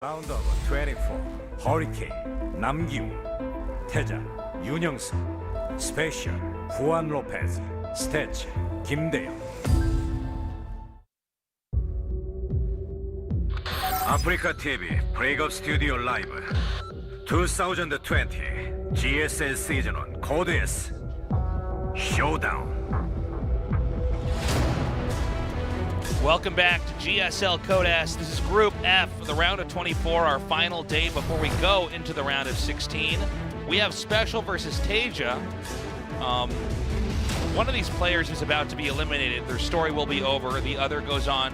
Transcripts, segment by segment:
라운드 오브 24 허리케인 남기우 태자 윤영석 스페셜 후안 로페즈 스태치 김대영 아프리카 TV 브레이크업 스튜디오 라이브 2020 GSL 시즌 1 코드 S 쇼다운. Welcome back to GSL Code S. This is Group F, the round of 24, our final day before we go into the round of 16. We have SpeCial versus Taeja. One of these players is about to be eliminated. Their story will be over. The other goes on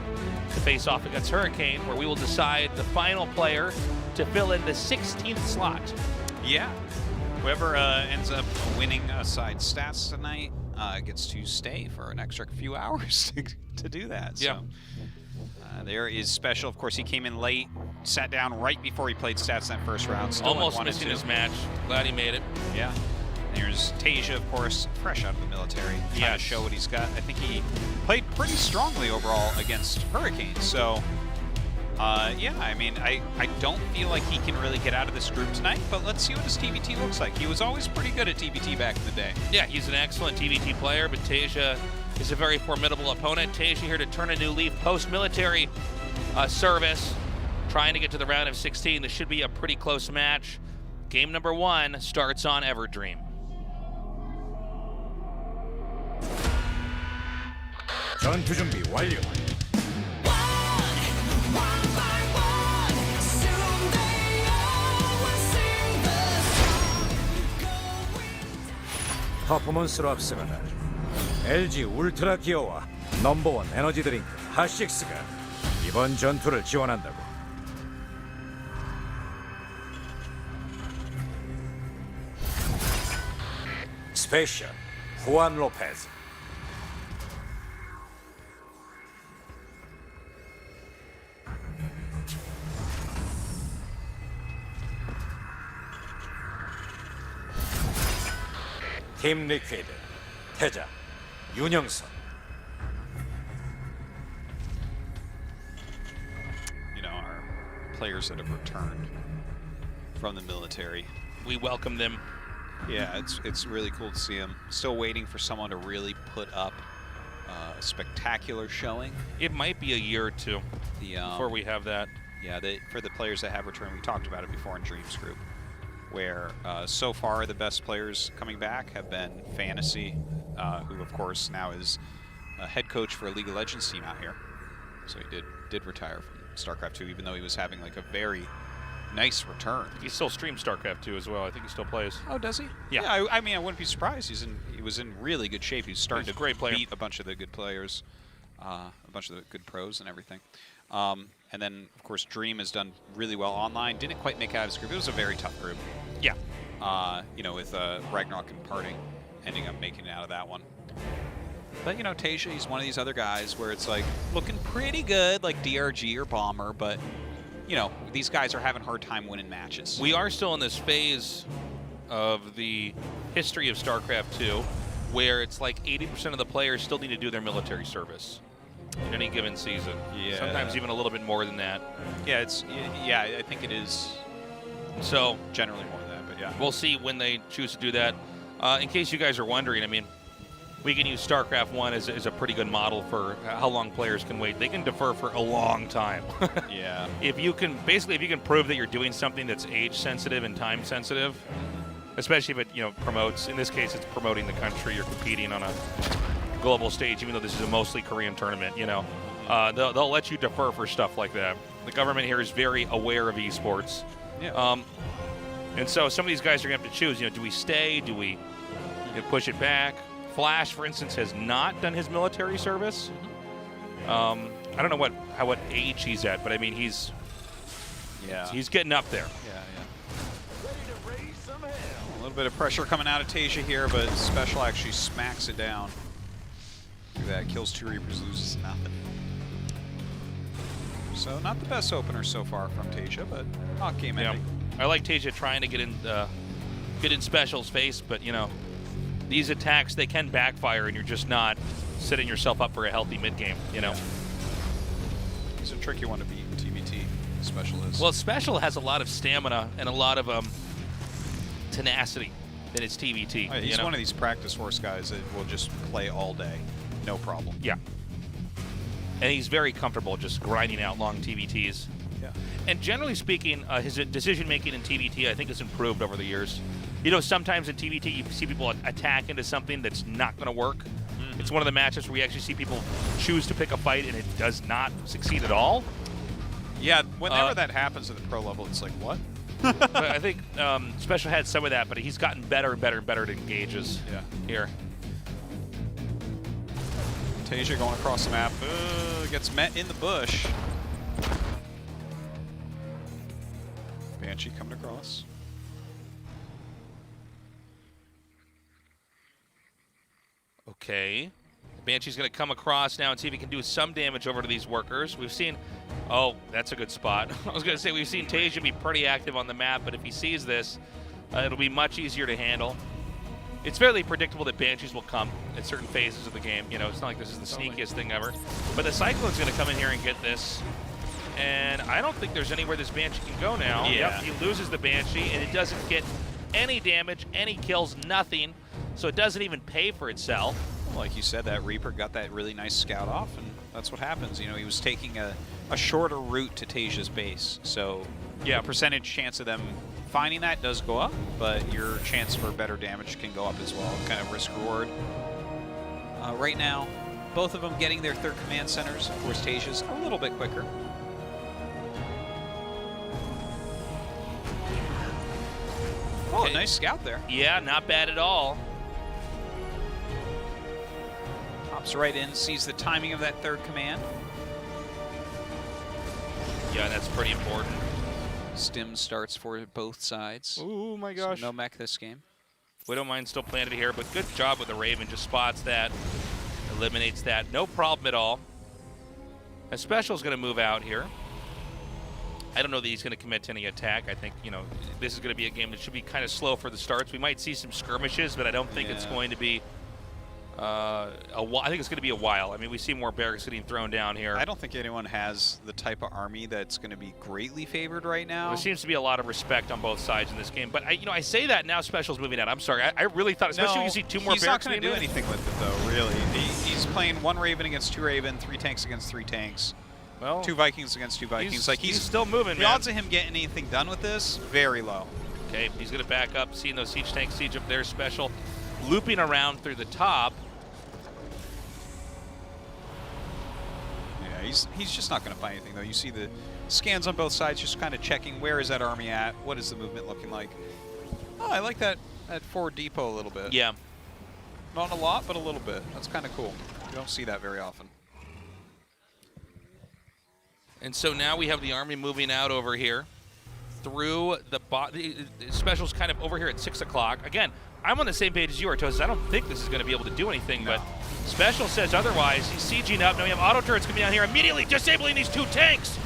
to face off against Hurricane, where we will decide the final player to fill in the 16th slot. Yeah. Whoever ends up winning side stats tonight gets to stay for an extra few hours to do that. Yeah. So there is SpeCial. Of course, he came in late, sat down right before he played stats in that first round. Still Almost missing his match. Glad he made it. Yeah. And there's Taeja, of course, fresh out of the military, trying to show what he's got. I think he played pretty strongly overall against Hurricane. So, yeah, I mean, I don't feel like he can really get out of this group tonight, but let's see what his TBT looks like. He was always pretty good at TBT back in the day. Yeah, he's an excellent TBT player, but Taeja is a very formidable opponent. Taeja here to turn a new leaf post-military service, trying to get to the round of 16. This should be a pretty close match. Game number 1 starts on Everdream. 전투 준비 완료. 퍼포먼스로 앞서가다 LG 울트라 기어와 넘버원 에너지 드링크 핫식스가 이번 전투를 지원한다고. 스페셜 후안 로페즈 팀 리퀴드 태자 윤영석. You know, our players that have returned from the military. We welcome them. Yeah, it's really cool to see them. Still waiting for someone to really put up a spectacular showing. It might be a year or two before we have that. Yeah, for the players that have returned, we talked about it before in Dreams Group, where so far the best players coming back have been Fantasy, who of course now is a head coach for a League of Legends team out here. So he did retire from Starcraft 2, even though he was having like a very nice return. He still streams Starcraft 2 as well. I think he still plays. Oh, does he? Yeah. I mean, I wouldn't be surprised. He was in really good shape. He's starting to great player. beat a bunch of the good players, a bunch of the good pros and everything. And then, of course, Dream has done really well online. Didn't quite make it out of his group. It was a very tough group. Yeah. You know, with Ragnarok and Parting ending up making it out of that one. But, you know, Taeja, he's one of these other guys where it's like looking pretty good, like DRG or Bomber, but, you know, these guys are having a hard time winning matches. We are still in this phase of the history of StarCraft 2 where it's like 80% of the players still need to do their military service in any given season. Yeah. Sometimes even a little bit more than that. Yeah, I think it is So generally more than that, but yeah. we'll see when they choose to do that. In case you guys are wondering, I mean, we can use StarCraft 1 as a pretty good model for how long players can wait. They can defer for a long time. Yeah. If you can prove that you're doing something that's age sensitive and time sensitive, especially if it promotes, in this case it's promoting the country, you're competing on a global stage, even though this is a mostly Korean tournament, they'll let you defer for stuff like that. The government here is very aware of esports. Yeah. And so some of these guys are going to have to choose, do we stay? Do we push it back? Flash, for instance, has not done his military service. I don't know what age he's at, but I mean he's getting up there. Yeah. A little bit of pressure coming out of Taeja here, but SpeCial actually smacks it down. Look at that, kills 2 Reapers, loses nothing. So not the best opener so far from Taeja, but not game ending. I like Taeja trying to get in SpeCial's face, but these attacks, they can backfire and you're just not setting yourself up for a healthy mid game, He's a tricky one to beat in TBT. Special is. Well, Special has a lot of stamina and a lot of tenacity in his TVT. Right, he's one of these practice horse guys that will just play all day, no problem. Yeah. And he's very comfortable just grinding out long TVTs. Yeah. And generally speaking, his decision-making in TVT, I think, has improved over the years. You know, sometimes in TVT, you see people attack into something that's not going to work. Mm-hmm. It's one of the matchups where we actually see people choose to pick a fight, and it does not succeed at all. Yeah, whenever that happens at the pro level, it's like, what? But I think Special had some of that, but he's gotten better and better and better at engages here. Taeja going across the map, gets met in the bush. Banshee coming across. Okay. Banshee's going to come across now and see if he can do some damage over to these workers. We've seen... Oh, that's a good spot. I was going to say, we've seen Taeja be pretty active on the map, but if he sees this, it'll be much easier to handle. It's fairly predictable that Banshees will come at certain phases of the game. You know, it's not like this is the sneakiest thing ever. But the Cyclone's going to come in here and get this. And I don't think there's anywhere this Banshee can go now. Yeah. Yep, he loses the Banshee, and it doesn't get any damage, any kills, nothing. So it doesn't even pay for itself. Like you said, that Reaper got that really nice scout off, and that's what happens. You know, he was taking a shorter route to Taeja's base. So, yeah, percentage chance of them finding that does go up, but your chance for better damage can go up as well. Kind of risk reward. Right now, both of them getting their third command centers. Of course, Taeja's a little bit quicker. Oh, Okay. nice scout there. Yeah, not bad at all. Hops right in, sees the timing of that third command. Yeah, that's pretty important. Stim starts for both sides. Oh my gosh. So no mech this game. Widowmine still planted here, but good job with the Raven. Just spots that, eliminates that. No problem at all. A Special's going to move out here. I don't know that he's going to commit to any attack. I think, you know, this is going to be a game that should be kind of slow for the starts. We might see some skirmishes, but I don't think it's going to be I think it's going to be a while. I mean, we see more barracks getting thrown down here. I don't think anyone has the type of army that's going to be greatly favored right now. There seems to be a lot of respect on both sides in this game. But, I say that now Special's moving out. I'm sorry. I really thought, especially when you see two more he's not barracks going to do anything with it, though, really. He's playing one Raven against two Raven, 3 tanks against 3 tanks. Well, 2 Vikings against 2 Vikings. He's still moving, the man. odds of him getting anything done with this, very low. Okay, he's going to back up, seeing those siege tanks siege up there. Special looping around through the top. Yeah, he's just not going to find anything, though. You see the scans on both sides, just kind of checking where is that army at, what is the movement looking like. Oh, I like that forward depot a little bit. Yeah. Not a lot, but a little bit. That's kind of cool. You don't see that very often. And so now we have the army moving out over here through the Special's kind of over here at 6 o'clock. Again, I'm on the same page as you are, Toast. I don't think this is going to be able to do anything, but Special says otherwise. He's sieging up. Now we have auto turrets coming down here, immediately disabling these 2 tanks.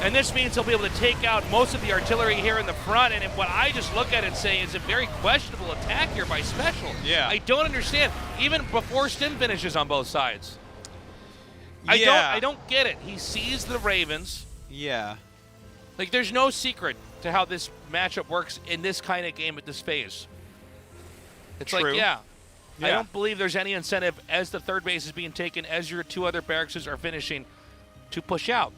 And this means he'll be able to take out most of the artillery here in the front. And what I just look at and say is a very questionable attack here by Special. Yeah. I don't understand, even before Stim finishes on both sides. Yeah. I don't get it. He sees the Ravens. Yeah. Like, there's no secret to how this matchup works in this kind of game at this phase. It's True. like, yeah. I Yeah. don't believe there's any incentive as the third base is being taken, as your 2 other barracks are finishing, to push out.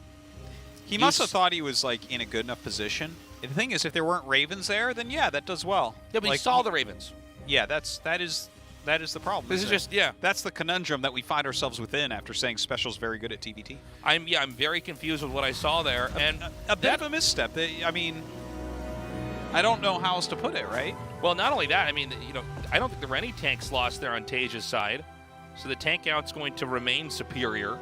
He must have thought he was, like, in a good enough position. The thing is, if there weren't Ravens there, then yeah, that does well. Yeah, but like, he saw the Ravens. Yeah, that is the problem. This is just, yeah. That's the conundrum that we find ourselves within after saying Special's very good at TVT. I'm very confused with what I saw there. And a bit of a misstep. I mean, I don't know how else to put it, right? Well, not only that, I mean, I don't think there were any tanks lost there on Taeja's side. So the tank count's going to remain superior.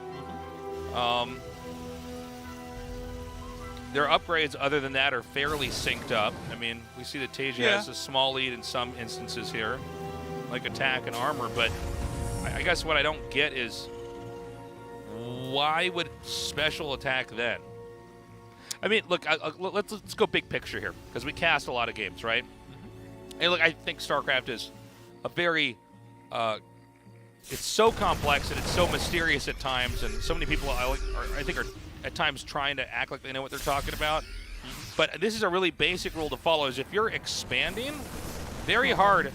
Their upgrades, other than that, are fairly synced up. I mean, we see that Taeja has a small lead in some instances here, like attack and armor, but I guess what I don't get is why would Special attack then? I mean, look, let's go big picture here, because we cast a lot of games, right? And look, I think Starcraft is a very, it's so complex and it's so mysterious at times, and so many people I think are at times trying to act like they know what they're talking about. But this is a really basic rule to follow, is if you're expanding very hard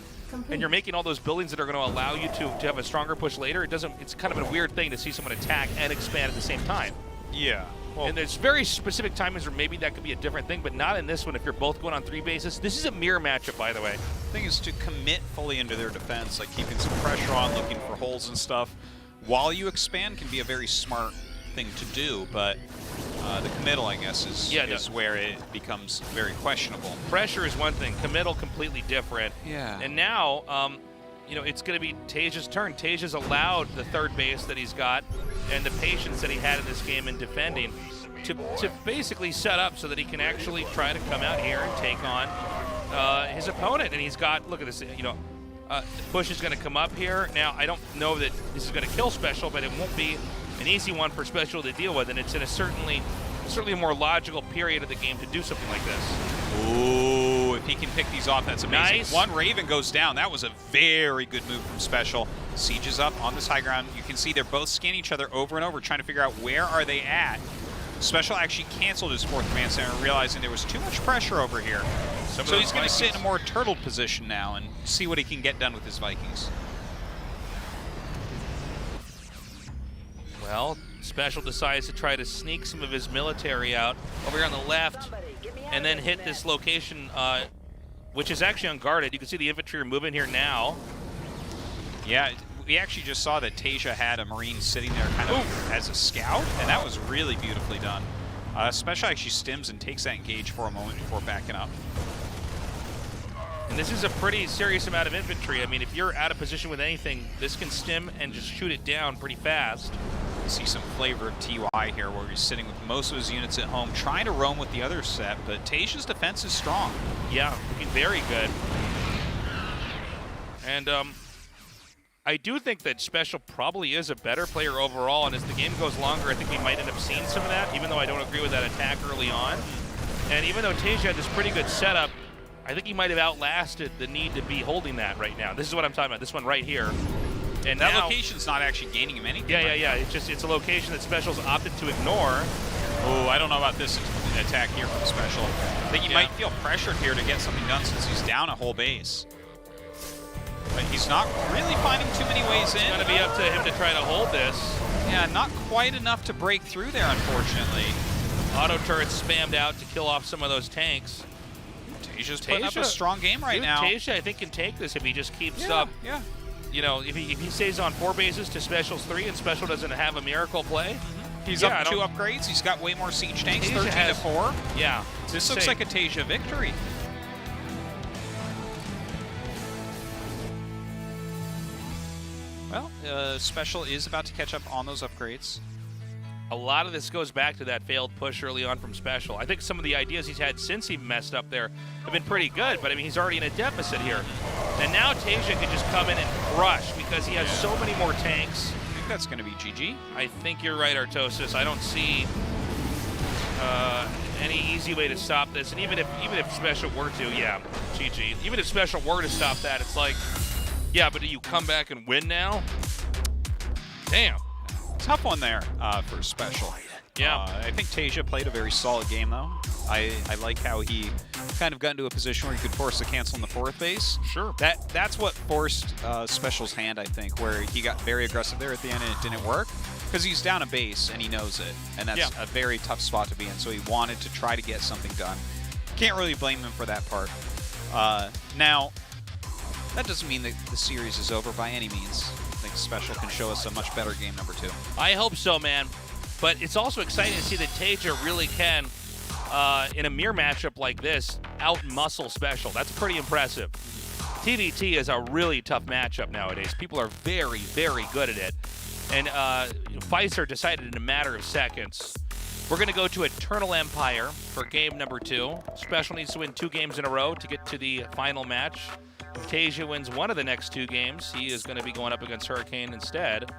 and you're making all those buildings that are going to allow you to have a stronger push later, it's kind of a weird thing to see someone attack and expand at the same time. Yeah. Well, And there's very specific timings where maybe that could be a different thing, but not in this one if you're both going on 3 bases. This is a mirror matchup, by the way. the thing is to commit fully into their defense, like keeping some pressure on, looking for holes and stuff, while you expand can be a very smart thing to do, but the committal, I guess, is where it becomes very questionable. Pressure is one thing, committal completely different. Yeah. And now, you know, it's going to be Taeja's turn. Taeja's allowed the third base that he's got and the patience that he had in this game in defending to basically set up so that he can actually try to come out here and take on his opponent. And he's got, look at this, you know, Bush is going to come up here. Now, I don't know that this is going to kill SpeCial, but it won't be an easy one for SpeCial to deal with, and it's in a certainly a more logical period of the game to do something like this. Ooh, if he can pick these off, that's amazing. Nice. One Raven goes down. That was a very good move from SpeCial. Siege is up on this high ground. You can see they're both scanning each other over and over, trying to figure out where are they at. SpeCial actually canceled his 4th command center, realizing there was too much pressure over here. So he's going to sit in a more turtled position now and see what he can get done with his Vikings. Well, SpeCial decides to try to sneak some of his military out over here on the left and then hit this location, which is actually unguarded. You can see the infantry are moving here now. Yeah, we actually just saw that Taeja had a Marine sitting there kind of as a scout, and that was really beautifully done. SpeCial actually stims and takes that engage for a moment before backing up. And this is a pretty serious amount of infantry. I mean, if you're out of position with anything, this can stim and just shoot it down pretty fast. See some flavor of TY here, where he's sitting with most of his units at home, trying to roam with the other set, but Taeja's defense is strong. Yeah, looking very good. And I do think that SpeCial probably is a better player overall, and as the game goes longer, I think we might end up seeing some of that, even though I don't agree with that attack early on. And even though Taeja had this pretty good setup, I think he might have outlasted the need to be holding that right now. This is what I'm talking about, this one right here. And that now, location's not actually gaining him anything. Yeah. It's a location that SpeCial's opted to ignore. Oh, I don't know about this attack here from SpeCial. I think he might feel pressured here to get something done since he's down a whole base. But he's not really finding too many ways in. It's going to be up to him to try to hold this. Yeah, not quite enough to break through there, unfortunately. Auto turrets spammed out to kill off some of those tanks. Taeja's putting up a strong game right now. Taeja, I think, can take this if he just keeps up. Yeah. You know, if he stays on 4 bases to SpeCial's 3 and SpeCial doesn't have a miracle play. He's up 2 upgrades. He's got way more siege tanks, Taeja 13 to 4. Yeah. This looks like a Taeja victory. Well, SpeCial is about to catch up on those upgrades. A lot of this goes back to that failed push early on from SpeCial. I think some of the ideas he's had since he messed up there have been pretty good, but I mean, he's already in a deficit here. And now Taeja can just come in and crush because he has so many more tanks. I think that's going to be GG. I think you're right, Artosis. I don't see any easy way to stop this. And even if SpeCial were to, yeah, GG. Even if SpeCial were to stop that, it's like, yeah, but do you come back and win now? Damn. Tough one there for SpeCial. Yeah. I think Taeja played a very solid game, though. I like how he kind of got into a position where he could force the cancel in the 4th base. Sure. That's what forced SpeCial's hand, I think, where he got very aggressive there at the end and it didn't work. Because he's down a base and he knows it. And that's a very tough spot to be in. So he wanted to try to get something done. Can't really blame him for that part. Now, that doesn't mean that the series is over by any means. I think SpeCial can show us a much better game number 2. I hope so, man. But it's also exciting to see that Taeja really can, in a mirror matchup like this, out-muscle SpeCial. That's pretty impressive. TVT is a really tough matchup nowadays. People are very, very good at it. And Pfizer decided in a matter of seconds. We're going to go to Eternal Empire for game number 2. SpeCial needs to win 2 games in a row to get to the final match. If Taeja wins one of the next 2 games, he is going to be going up against Hurricane instead.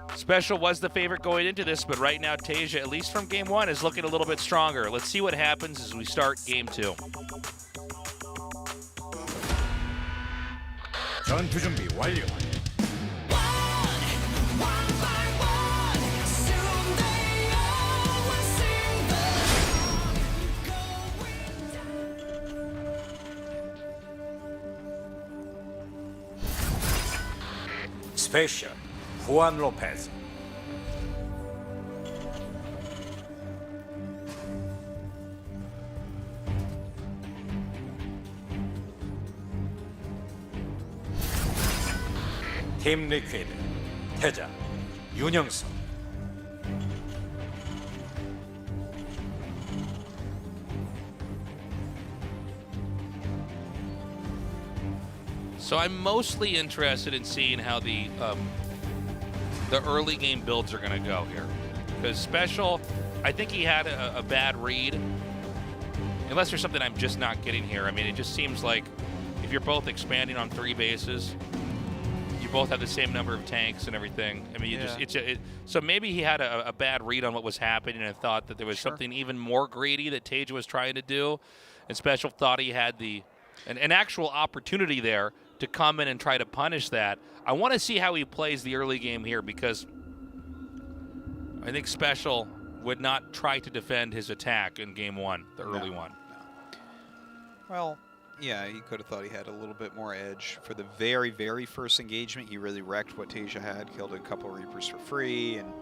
SpeCial was the favorite going into this, but right now Taeja, at least from game 1, is looking a little bit stronger. Let's see what happens as we start game 2. 전투 준비 완료. One by one, soon they 스페셜 후안 로페즈. 팀 리퀴드 태자 윤영석. So I'm mostly interested in seeing how the early game builds are going to go here. Because SpeCial, I think he had a bad read. Unless there's something I'm just not getting here. I mean, it just seems like if you're both expanding on 3 bases, you both have the same number of tanks and everything. I mean, so maybe he had a bad read on what was happening and thought that there was something even more greedy that Taeja was trying to do. And SpeCial thought he had an actual opportunity there to come in and try to punish that. I want to see how he plays the early game here, because I think SpeCial would not try to defend his attack in game 1, the early one. No. Well, yeah, he could have thought he had a little bit more edge. For the very, very first engagement, he really wrecked what Taeja had, killed a couple of Reapers for free, and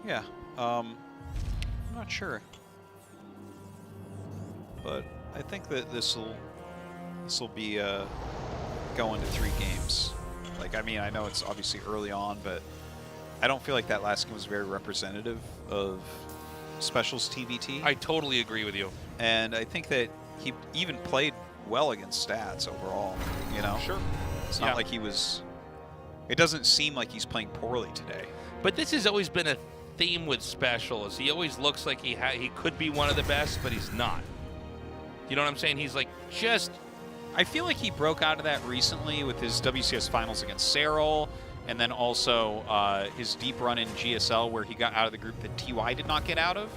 yeah, I'm not sure. But I think that this will be going to 3 games. Like, I mean, I know it's obviously early on, but I don't feel like that last game was very representative of SpeCial's TVT. I totally agree with you. And I think that he even played well against stats overall, you know? Sure. It's not like he was... It doesn't seem like he's playing poorly today. But this has always been a theme with SpeCial, is he always looks like he could be one of the best, but he's not. You know what I'm saying? He's like just... I feel like he broke out of that recently with his WCS finals against Serral, and then also his deep run in GSL where he got out of the group that TY did not get out of.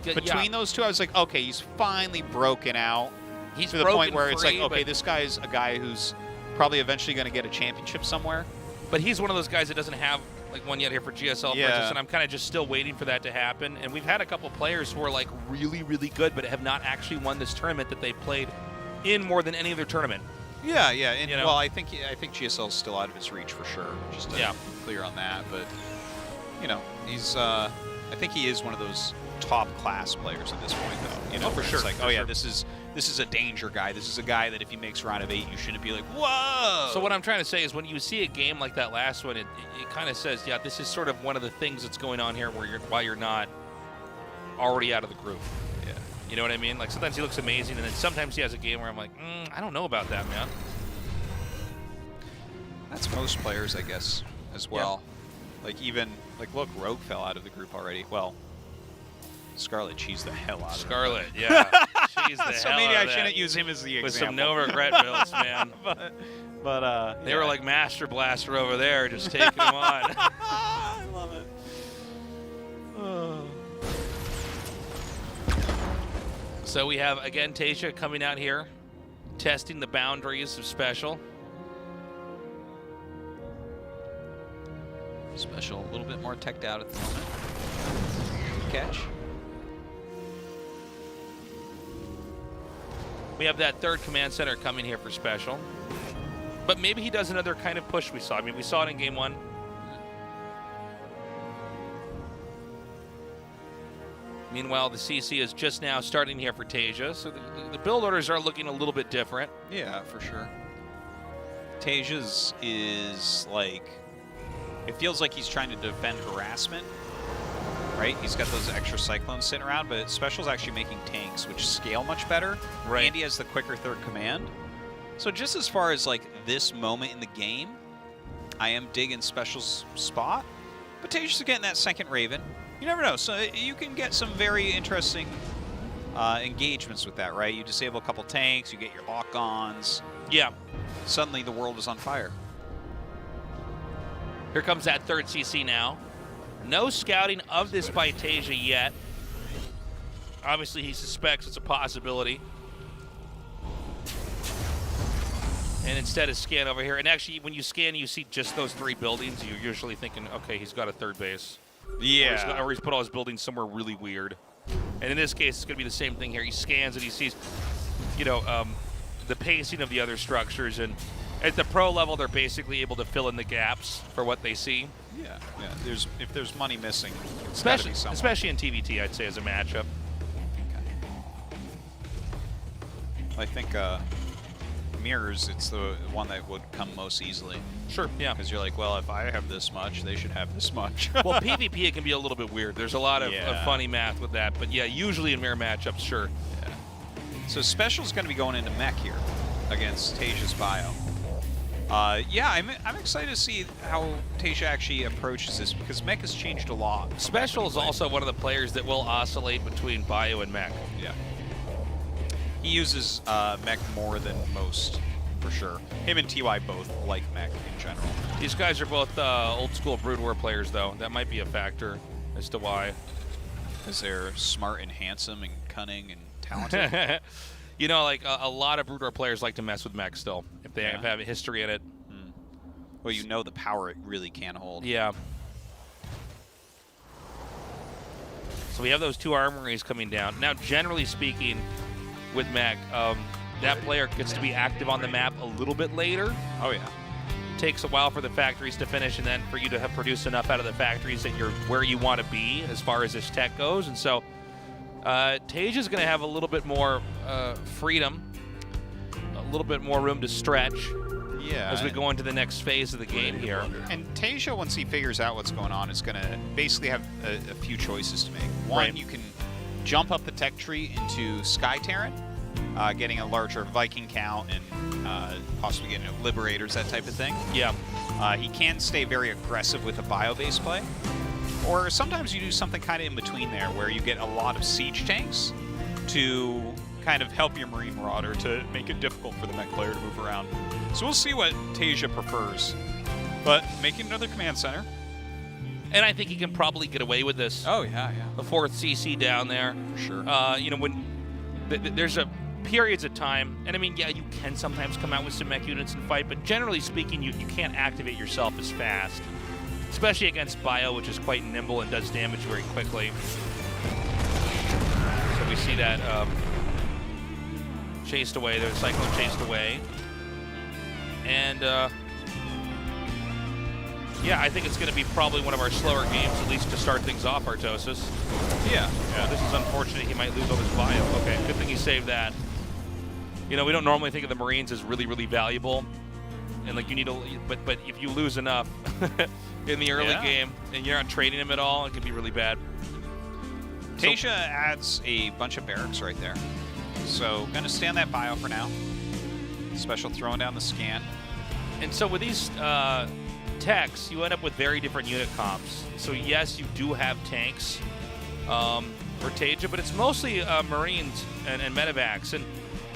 Between those two, I was like, okay, he's finally broken out. He's to the point where it's like, free, okay, this guy's a guy who's probably eventually going to get a championship somewhere. But he's one of those guys that doesn't have like one yet here for GSL, for instance, and I'm kind of just still waiting for that to happen. And we've had a couple players who are like really, really good, but have not actually won this tournament that they played in more than any other tournament. Yeah, and you know? well, I think GSL is still out of his reach for sure. Just to be clear on that, but you know, he's I think he is one of those top class players at this point, though. You know, for sure. It's like, this is a danger guy. This is a guy that if he makes round of 8, you shouldn't be like, whoa. So what I'm trying to say is, when you see a game like that last one, it kind of says, yeah, this is sort of one of the things that's going on here, why you're not already out of the group. You know what I mean? Like, sometimes he looks amazing, and then sometimes he has a game where I'm like, I don't know about that, man. That's most players, I guess, as well. Yeah. Like, even, like, look, Rogue fell out of the group already. Well, Scarlet cheesed the hell out of him. Scarlet, yeah. Cheesed the hell So maybe out I of shouldn't that. use him as the example. With some no-regret builds, man. but they were like Master Blaster over there, just taking him on. I love it. So we have, again, Taeja coming out here, testing the boundaries of SpeCial. SpeCial a little bit more teched out at the moment. Catch. We have that third command center coming here for SpeCial. But maybe he does another kind of push we saw. I mean, we saw it in game 1. Meanwhile, the CC is just now starting here for Taeja, so the build orders are looking a little bit different. Yeah, for sure. Taeja's is like, it feels like he's trying to defend harassment, right? He's got those extra cyclones sitting around, but SpeCial's actually making tanks, which scale much better. Right. And he has the quicker third command. So just as far as like this moment in the game, I am digging SpeCial's spot, but Taeja's getting that second Raven. You never know. So you can get some very interesting engagements with that, right? You disable a couple tanks, you get your lock-ons. Yeah. Suddenly the world is on fire. Here comes that third CC now. No scouting of this by Taeja yet. Obviously, he suspects it's a possibility. And instead of scan over here. And actually, when you scan, you see just those 3 buildings. You're usually thinking, okay, he's got a third base. Yeah. Or he's put all his buildings somewhere really weird. And in this case, it's going to be the same thing here. He scans and he sees, you know, the pacing of the other structures. And At the pro level, they're basically able to fill in the gaps for what they see. Yeah. If there's money missing, it's gotta be somewhere. Especially in TVT, I'd say, as a matchup. I think mirrors, it's the one that would come most easily. Sure, yeah. Because you're like, well, if I have this much, they should have this much. Well, PvP, it can be a little bit weird. There's a lot of funny math with that. But yeah, usually in mirror matchups, sure. Yeah. So Special's going to be going into mech here against Taeja's bio. Yeah, I'm excited to see how Taeja actually approaches this, because mech has changed a lot. Special is also one of the players that will oscillate between bio and mech. Yeah. He uses mech more than most, for sure. Him and TY both like mech in general. These guys are both old school Brood War players, though. That might be a factor as to why. Because they're smart and handsome and cunning and talented. You know, like a lot of Brood War players like to mess with mech still, if they have a history in it. Well, you know the power it really can hold. Yeah. So we have those two armories coming down. Now, generally speaking, with mech, that player gets to be active on the map a little bit later. Oh, yeah. It takes a while for the factories to finish, and then for you to have produced enough out of the factories that you're where you want to be as far as this tech goes. And so Taeja's going to have a little bit more freedom, a little bit more room to stretch as we go into the next phase of the game here. And Taeja, once he figures out what's going on, is going to basically have a few choices to make. One, you can jump up the tech tree into Sky Terran, getting a larger Viking count and possibly getting Liberators, that type of thing. Yeah. He can stay very aggressive with a bio-based play. Or sometimes you do something kind of in between there, where you get a lot of siege tanks to kind of help your Marine Marauder to make it difficult for the mech player to move around. So we'll see what Taeja prefers. But making another command center. And I think he can probably get away with this. Oh, yeah. The 4th CC down there. For sure. You know, when there's periods of time, and I mean, yeah, you can sometimes come out with some mech units and fight, but generally speaking, you can't activate yourself as fast. Especially against bio, which is quite nimble and does damage very quickly. So we see that chased away. There's Cyclone chased away. And, yeah, I think it's going to be probably one of our slower games, at least to start things off, Artosis. Yeah. This is unfortunate. He might lose all his bio. Okay, good thing he saved that. You know, we don't normally think of the Marines as really, really valuable. And, like, you need to... But if you lose enough in the early game and you're not trading him at all, it can be really bad. Taeja adds a bunch of barracks right there. So, going to stay on that bio for now. Special throwing down the scan. And so with these techs, you end up with very different unit comps. So yes, you do have tanks for Taeja, but it's mostly Marines and medevacs. And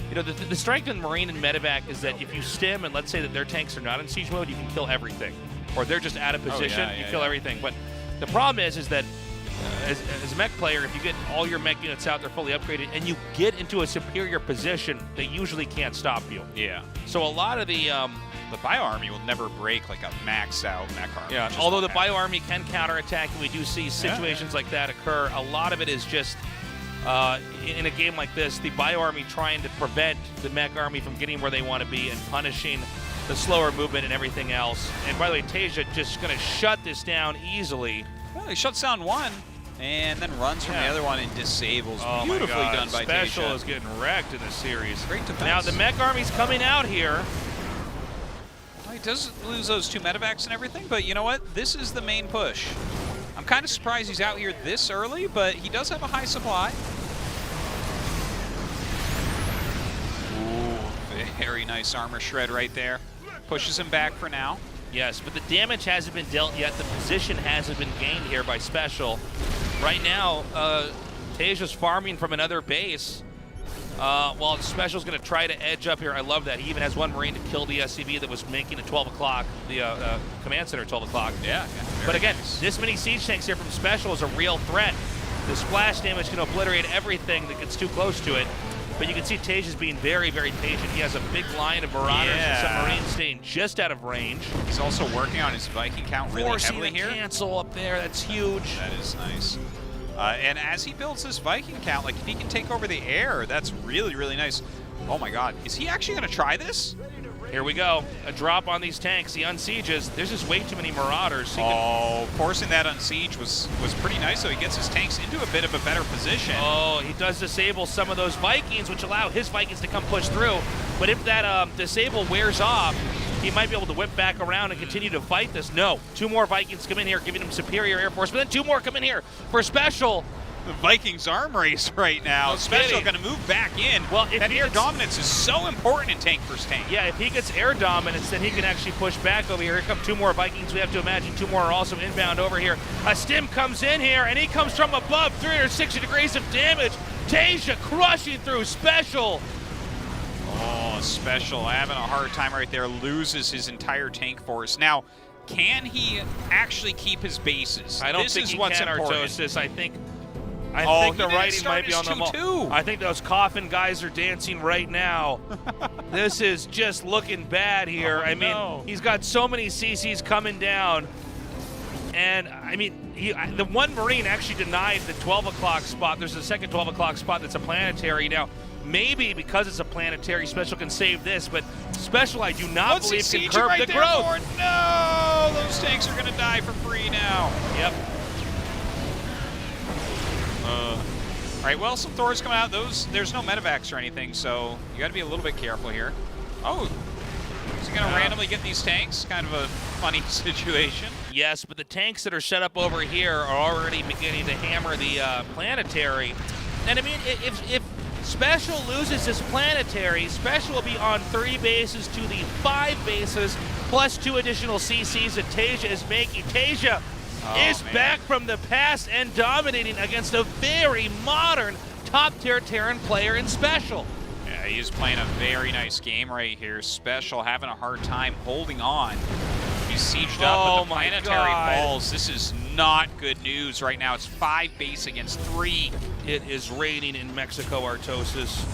you know, the strength in Marine and medevac is that if you stim and let's say that their tanks are not in siege mode, you can kill everything. Or they're just out of position, you kill everything. But the problem is that as a mech player, if you get all your mech units out, they're fully upgraded, and you get into a superior position, they usually can't stop you. Yeah. So a lot of the bio army will never break like a maxed out mech army. Yeah. Although the bio army can counterattack, and we do see situations like that occur. A lot of it is just in a game like this, the bio army trying to prevent the mech army from getting where they want to be and punishing the slower movement and everything else. And by the way, Taeja just going to shut this down easily. Well, he shuts down one and then runs from the other one and disables. Beautifully done by Taeja. SpeCial is getting wrecked in this series. Great defense. Now the mech army's coming out here. Well, he does lose those 2 medevacs and everything, but you know what? This is the main push. I'm kind of surprised he's out here this early, but he does have a high supply. Ooh, very nice armor shred right there. Pushes him back for now. Yes, but the damage hasn't been dealt yet. The position hasn't been gained here by SpeCial. Right now, Taeja's farming from another base. While SpeCial's going to try to edge up here. I love that. He even has one Marine to kill the SCV that was making at 12 o'clock, the command center at 12 o'clock. Yeah. But again, this many siege tanks here from SpeCial is a real threat. The splash damage can obliterate everything that gets too close to it. But you can see Taeja's being very, very patient. He has a big line of Marauders and some Marines staying just out of range. He's also working on his Viking count really heavily here. Cancel up there, that's huge. That is nice. And as he builds this Viking count, like if he can take over the air, that's really, really nice. Oh my God, is he actually going to try this? Here we go. A drop on these tanks. The unsieges. There's just way too many Marauders. Oh, forcing that unsiege was pretty nice, so he gets his tanks into a bit of a better position. Oh, he does disable some of those Vikings, which allow his Vikings to come push through. But if that disable wears off, he might be able to whip back around and continue to fight this. No, 2 more Vikings come in here, giving him superior air force, but then 2 more come in here for SpeCial. The Vikings arm race right now. SpeCial going to move back in. Well, if that he air gets, dominance is so important in tank versus tank. Yeah, if he gets air dominance, then he can actually push back over here. Here come 2 more Vikings. We have to imagine 2 more are also inbound over here. A stim comes in here, and he comes from above. 360 degrees of damage. Taeja crushing through SpeCial. Oh, SpeCial having a hard time right there. Loses his entire tank force. Now, can he actually keep his bases? I don't this think is he what's can, important. Artosis. I think he the didn't writing start might be on his the wall. 2-2. I think those coffin guys are dancing right now. This is just looking bad here. Oh, I mean, no. he's got so many CCs coming down. And, I mean, the one Marine actually denied the 12 o'clock spot. There's a second 12 o'clock spot that's a planetary. Now, maybe because it's a planetary, SpeCial can save this, but SpeCial, I do not believe, can curb right the there growth. for? No! Those tanks are going to die for free now. Yep. All right, well, some Thors come out. There's no medevacs or anything, so you got to be a little bit careful here. Oh, is he going to randomly get these tanks? Kind of a funny situation. Yes, but the tanks that are set up over here are already beginning to hammer the planetary. And I mean, if SpeCial loses his planetary, SpeCial will be on 3 bases to the 5 bases, plus 2 additional CCs that Taeja is making. Taeja is back from the past and dominating against a very modern top-tier Terran player in SpeCial. Yeah, he's playing a very nice game right here. SpeCial having a hard time holding on. He's sieged up with the planetary balls. This is not good news right now. It's 5 base against 3. It is raining in Mexico, Artosis.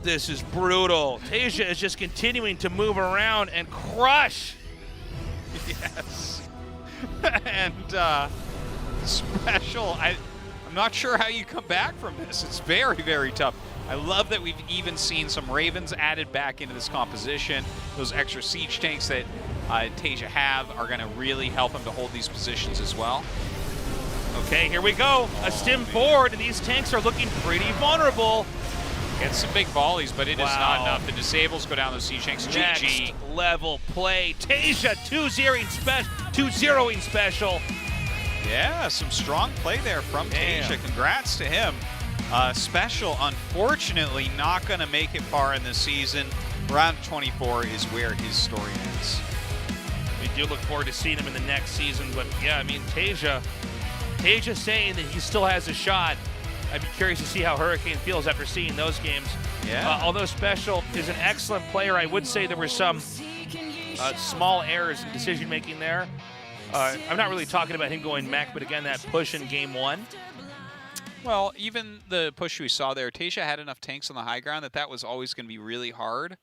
This is brutal. Taeja is just continuing to move around and crush. Yes. And SpeCial, I'm not sure how you come back from this. It's very, very tough. I love that we've even seen some Ravens added back into this composition. Those extra siege tanks that Taeja have are going to really help him to hold these positions as well. Okay, here we go. A stim forward, and these tanks are looking pretty vulnerable. Gets some big volleys, but it is not enough. The disables go down those siege tanks. GG. Next level play. Taeja 2-0ing SpeCial. Yeah, some strong play there from Taeja. Congrats to him. SpeCial, unfortunately, not going to make it far in this season. Round 24 is where his story ends. We do look forward to seeing him in the next season, but yeah, I mean, Taeja saying that he still has a shot. I'd be curious to see how Hurricane feels after seeing those games. Yeah. Although SpeCial is an excellent player, I would say there were some small errors in decision-making there. I'm not really talking about him going mech, but again, that push in game 1. Well, even the push we saw there, Taeja had enough tanks on the high ground that was always going to be really hard.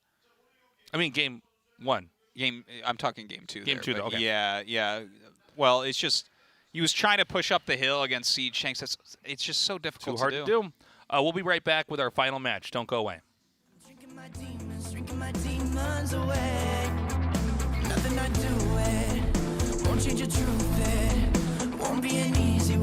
I mean, game 1. I'm talking game 2. Game 2, okay. Yeah. Well, it's just he was trying to push up the hill against siege tanks. It's just so difficult Too hard to do. We'll be right back with our final match. Don't go away. Drinking my demons away. Nothing I do it won't change the truth. It won't be an easy